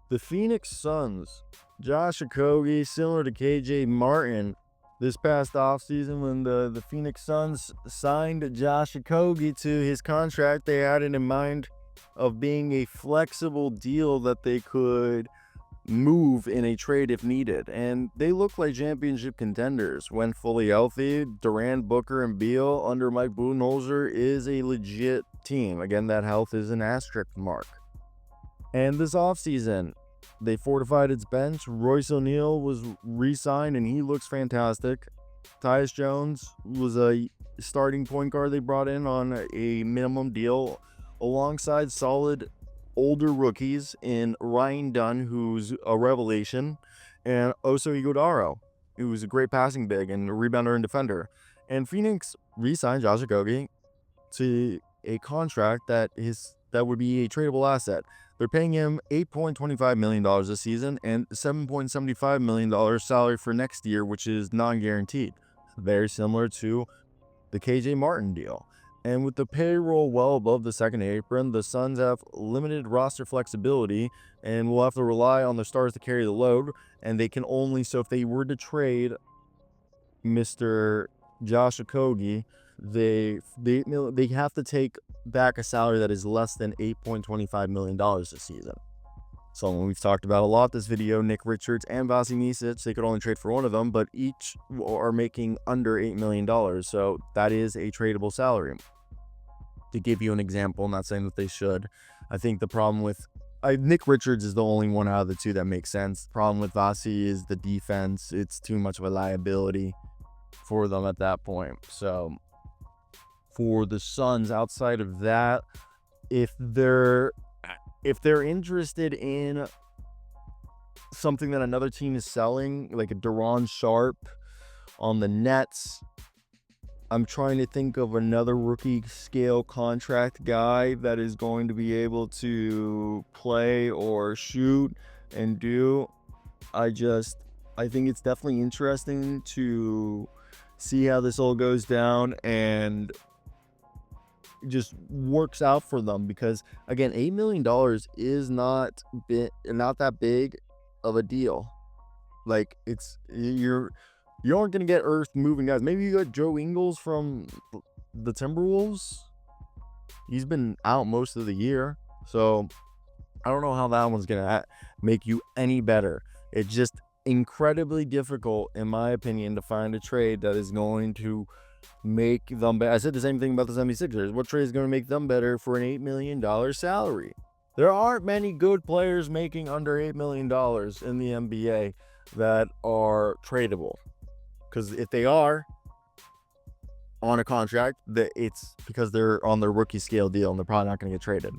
The Phoenix Suns, Josh Okogie, similar to KJ Martin, this past offseason when the Phoenix Suns signed Josh Okogie to his contract, they had it in mind of being a flexible deal that they could move in a trade if needed. And they look like championship contenders when fully healthy. Durant, Booker, and Beal under Mike Budenholzer is a legit team. Again, that health is an asterisk mark. And this offseason, they fortified its bench. Royce O'Neal was re-signed, and he looks fantastic. Tyus Jones was a starting point guard they brought in on a minimum deal alongside solid older rookies in Ryan Dunn, who's a revelation, and Oso Ighodaro, who's a great passing big and rebounder and defender. And Phoenix re-signed Josh Okogie to a contract that would be a tradable asset. They're paying him $8.25 million this season and $7.75 million salary for next year, which is non-guaranteed. Very similar to the KJ Martin deal. And with the payroll well above the second apron, the Suns have limited roster flexibility and will have to rely on the stars to carry the load. And they can only, so if they were to trade Mr. Josh Okogie, they have to take back a salary that is less than $8.25 million this season. So we've talked about a lot this video, Nick Richards and Vasi Micic, they could only trade for one of them, but each are making under $8 million. So that is a tradable salary. To give you an example, not saying that they should, I think the problem with Nick Richards is the only one out of the two that makes sense. The problem with Vasi is the defense. It's too much of a liability for them at that point. So for the Suns, outside of that, if they're interested in something that another team is selling, like a Deron Sharp on the Nets, I'm trying to think of another rookie scale contract guy that is going to be able to play or shoot and do. I think it's definitely interesting to see how this all goes down and just works out for them, because again, $8 million is not that big of a deal. Like, you aren't gonna get earth moving guys. Maybe you got Joe Ingles from the Timberwolves. He's been out most of the year, so I don't know how that one's gonna make you any better. It's just incredibly difficult, in my opinion, to find a trade that is going to make them better. I said the same thing about the 76ers. What trade is going to make them better for an $8 million salary? There aren't many good players making under $8 million in the NBA that are tradable. Because if they are on a contract, it's because they're on their rookie scale deal and they're probably not going to get traded.